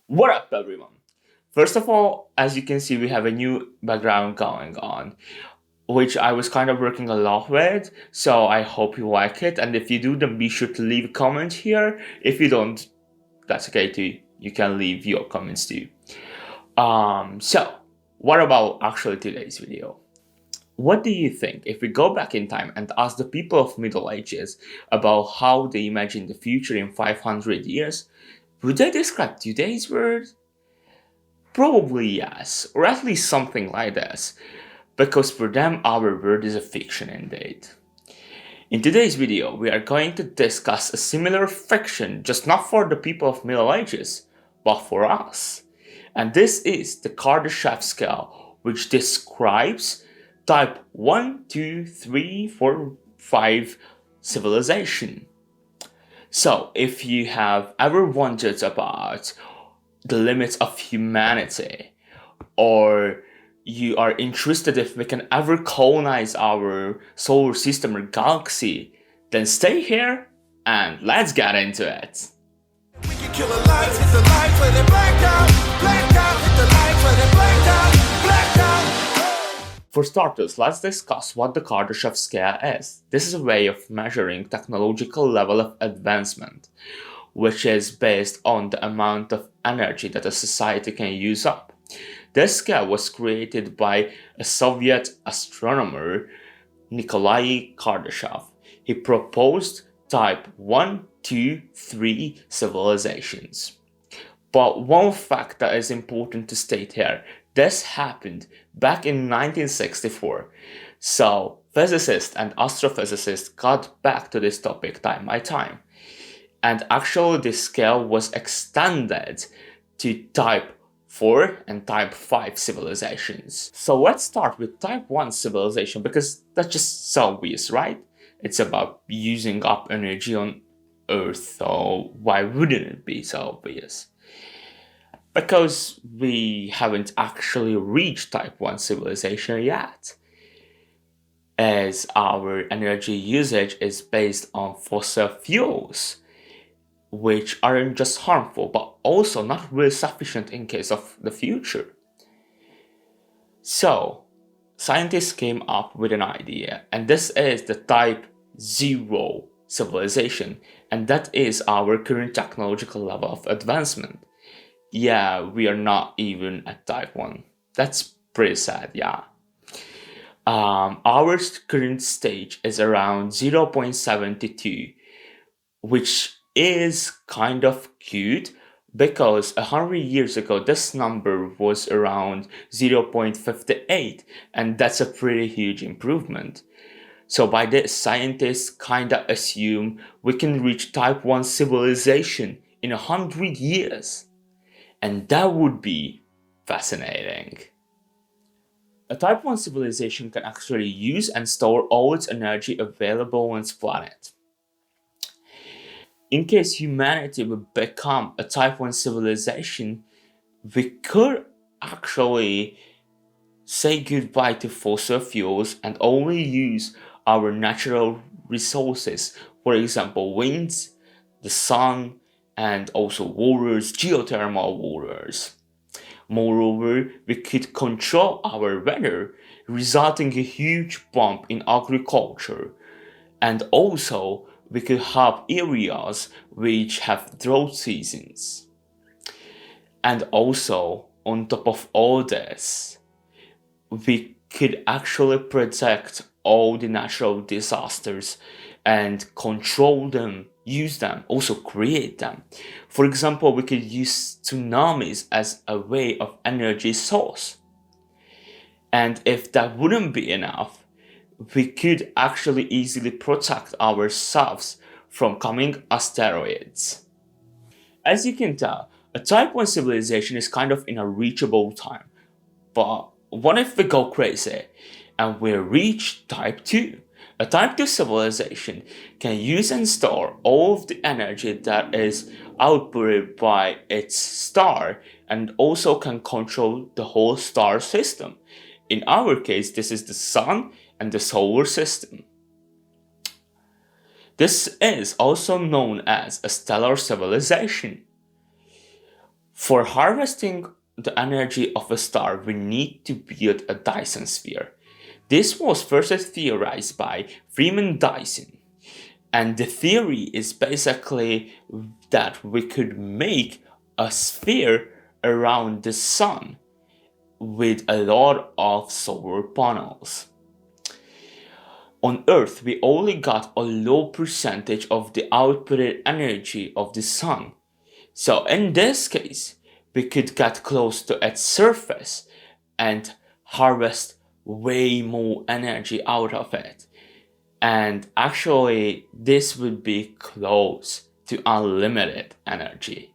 What up, everyone? First of all, as you can see, we have a new background going on, which I was kind of working a lot with, so I hope you like it. And if you do, then be sure to leave a comment here. If you don't, that's okay too. You can leave your comments too. So, what about actually today's video? What do you think if we go back in time and ask the people of Middle Ages about how they imagine the future in 500 years? Would they describe today's world? Probably yes, or at least something like this, because for them our world is a fiction indeed. In today's video, we are going to discuss a similar fiction, just not for the people of Middle Ages, but for us. And this is the Kardashev Scale, which describes type 1, 2, 3, 4, 5 civilization. So, if you have ever wondered about the limits of humanity, or you are interested if we can ever colonize our solar system or galaxy, then stay here and let's get into it. We can kill the lights, hit the lights, let it black out, hit the lights, let it black out. For starters, let's discuss what the Kardashev Scale is. This is a way of measuring technological level of advancement, which is based on the amount of energy that a society can use up. This scale was created by a Soviet astronomer, Nikolai Kardashev. He proposed type 1, 2, 3 civilizations. But one fact that is important to state here, this happened back in 1964. So physicists and astrophysicists got back to this topic time by time. And actually this scale was extended to type 4 and type 5 civilizations. So let's start with type 1 civilization because that's just so obvious, right? It's about using up energy on Earth, so why wouldn't it be so obvious? Because we haven't actually reached type 1 civilization yet, as our energy usage is based on fossil fuels, which aren't just harmful but also not really sufficient in case of the future. So, scientists came up with an idea, and this is the type 0 civilization, and that is our current technological level of advancement. Yeah, we are not even at type 1. That's pretty sad, yeah. Our current stage is around 0.72, which is kind of cute because 100 years ago this number was around 0.58, and that's a pretty huge improvement. So by this, scientists kinda assume we can reach type 1 civilization in 100 years, and that would be fascinating. A type 1 civilization can actually use and store all its energy available on its planet. In case humanity would become a type 1 civilization, we could actually say goodbye to fossil fuels and only use our natural resources, for example, winds, the sun, and also waters, geothermal waters. Moreover, we could control our weather, resulting in a huge bump in agriculture, and also we could have areas which have drought seasons. And also, on top of all this, we could actually protect all the natural disasters and control them, use them, also create them. For example, we could use tsunamis as a way of energy source. And if that wouldn't be enough, we could actually easily protect ourselves from coming asteroids. As you can tell, a type 1 civilization is kind of in a reachable time. But what if we go crazy and we reach type 2? A type 2 civilization can use and store all of the energy that is outputted by its star and also can control the whole star system. In our case, this is the sun and the solar system. This is also known as a stellar civilization. For harvesting the energy of a star, we need to build a Dyson sphere. This was first theorized by Freeman Dyson, and the theory is basically that we could make a sphere around the sun with a lot of solar panels. On Earth, we only got a low percentage of the outputted energy of the sun. So in this case, we could get close to its surface and harvest way more energy out of it. And actually, this would be close to unlimited energy.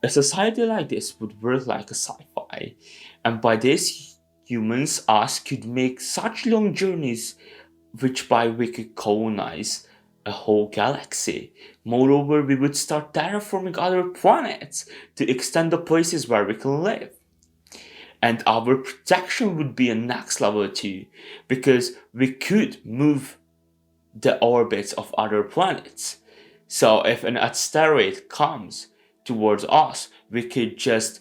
A society like this would work like a sci-fi, and by this, humans us could make such long journeys which by we could colonize a whole galaxy. Moreover, we would start terraforming other planets to extend the places where we can live. And our protection would be a next level too, because we could move the orbits of other planets. So if an asteroid comes towards us, we could just,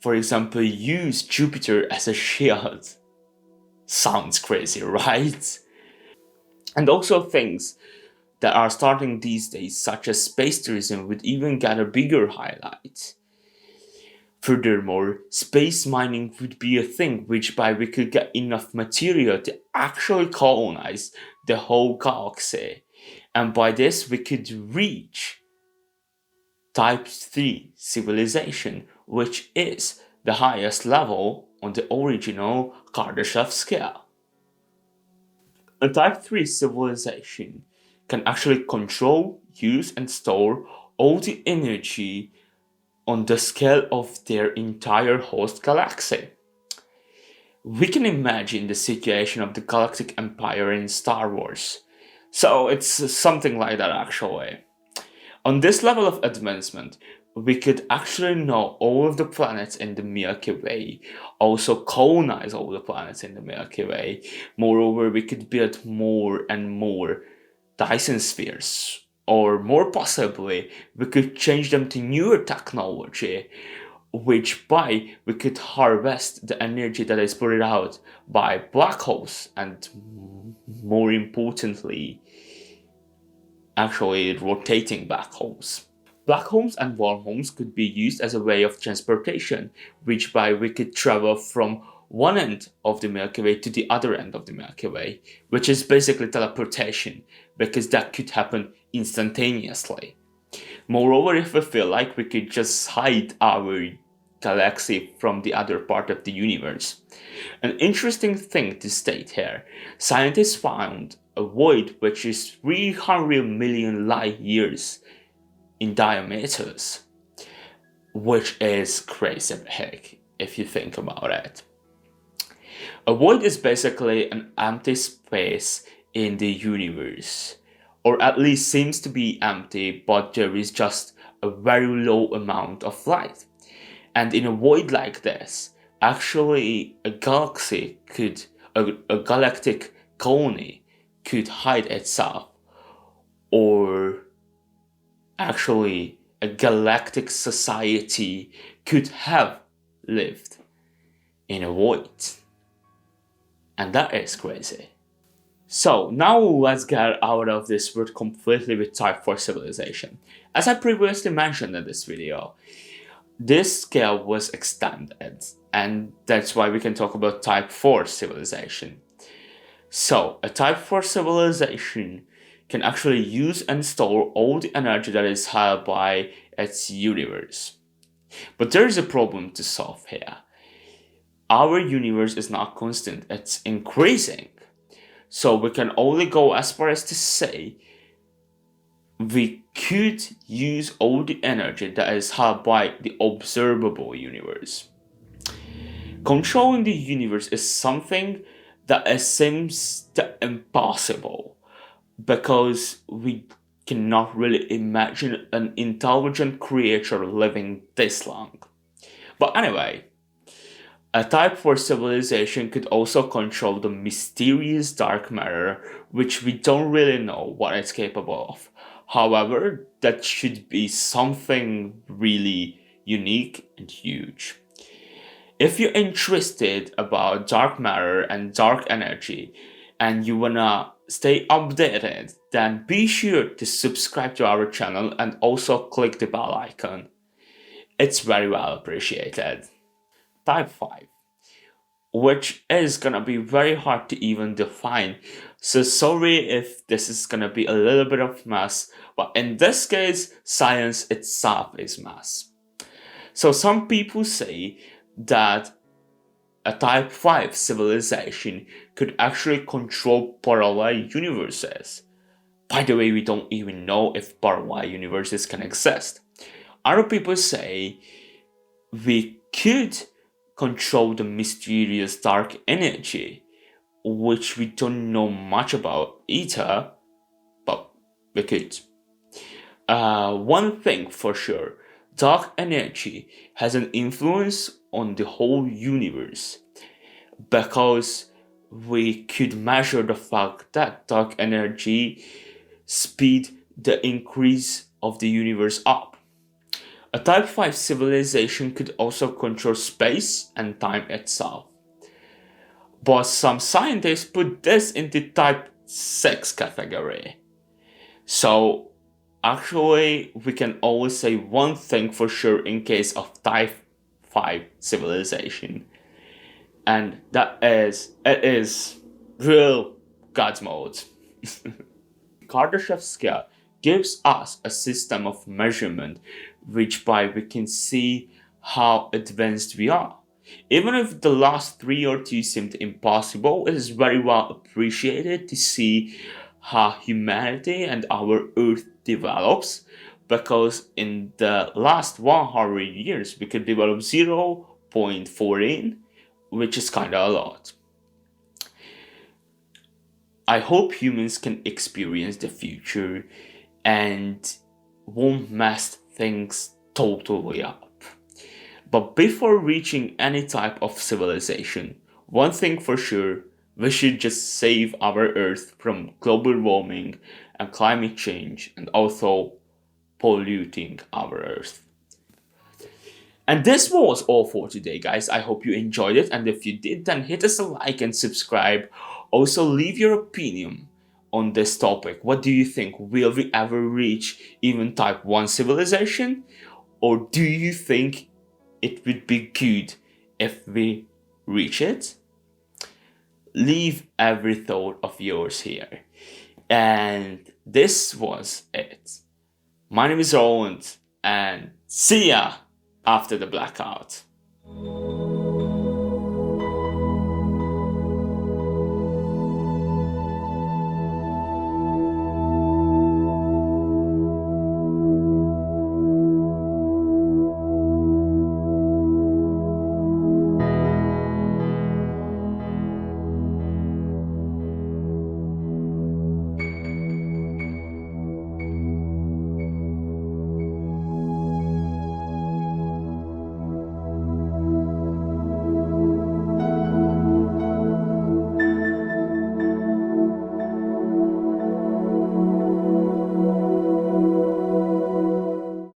for example, use Jupiter as a shield. Sounds crazy, right? And also things that are starting these days, such as space tourism, would even get a bigger highlight. Furthermore, space mining would be a thing whereby we could get enough material to actually colonize the whole galaxy. And by this, we could reach Type 3 civilization, which is the highest level on the original Kardashev scale. A Type 3 civilization can actually control, use, and store all the energy on the scale of their entire host galaxy. We can imagine the situation of the Galactic Empire in Star Wars. So it's something like that actually. On this level of advancement, we could actually know all of the planets in the Milky Way, also colonize all the planets in the Milky Way. Moreover, we could build more and more Dyson spheres, or more possibly, we could change them to newer technology, which by we could harvest the energy that is put out by black holes, and more importantly, actually rotating black holes. Black holes and wormholes could be used as a way of transportation, which by we could travel from one end of the Milky Way to the other end of the Milky Way, which is basically teleportation, because that could happen instantaneously. Moreover, if we feel like we could just hide our galaxy from the other part of the universe. An interesting thing to state here, scientists found a void which is 300 million light years in diameters, which is crazy big if you think about it. A void is basically an empty space in the universe, or at least seems to be empty, but there is just a very low amount of light. And in a void like this, actually a galactic colony could hide itself, or actually a galactic society could have lived in a void. And that is crazy. So now let's get out of this world completely with Type 4 civilization. As I previously mentioned in this video, this scale was extended, and that's why we can talk about Type 4 civilization. So, a Type 4 civilization can actually use and store all the energy that is held by its universe. But there is a problem to solve here. Our universe is not constant, it's increasing. So we can only go as far as to say we could use all the energy that is held by the observable universe. Controlling the universe is something that seems impossible, because we cannot really imagine an intelligent creature living this long. But anyway, a Type 4 civilization could also control the mysterious dark matter, which we don't really know what it's capable of. However, that should be something really unique, and huge. If you're interested about dark matter and dark energy and you wanna stay updated, then be sure to subscribe to our channel and also click the bell icon. It's very well appreciated. Type 5, which is gonna be very hard to even define. So sorry if this is gonna be a little bit of mess, but in this case, science itself is mess. So some people say that a Type 5 civilization could actually control parallel universes. By the way, we don't even know if parallel universes can exist. Other people say we could control the mysterious dark energy, which we don't know much about either, but we could. One thing for sure, dark energy has an influence on the whole universe because we could measure the fact that dark energy speed the increase of the universe up. A Type 5 civilization could also control space and time itself. But some scientists put this into Type 6 category. So actually we can always say one thing for sure in case of Type 5 civilization. And it is real God's mode. Kardashev Scale gives us a system of measurement which by we can see how advanced we are. Even if the last 3 or 2 seemed impossible, it is very well appreciated to see how humanity and our Earth develops because in the last 100 years we could develop 0.14, which is kind of a lot. I hope humans can experience the future and won't mess things totally up. But before reaching any type of civilization, one thing for sure, we should just save our Earth from global warming and climate change and also polluting our Earth. And this was all for today, guys. I hope you enjoyed it. And if you did, then hit us a like and subscribe. Also, leave your opinion on this topic. What do you think? Will we ever reach even Type 1 civilization? Or do you think it would be good if we reach it? Leave every thought of yours here. And this was it. My name is Roland, and see ya after the blackout.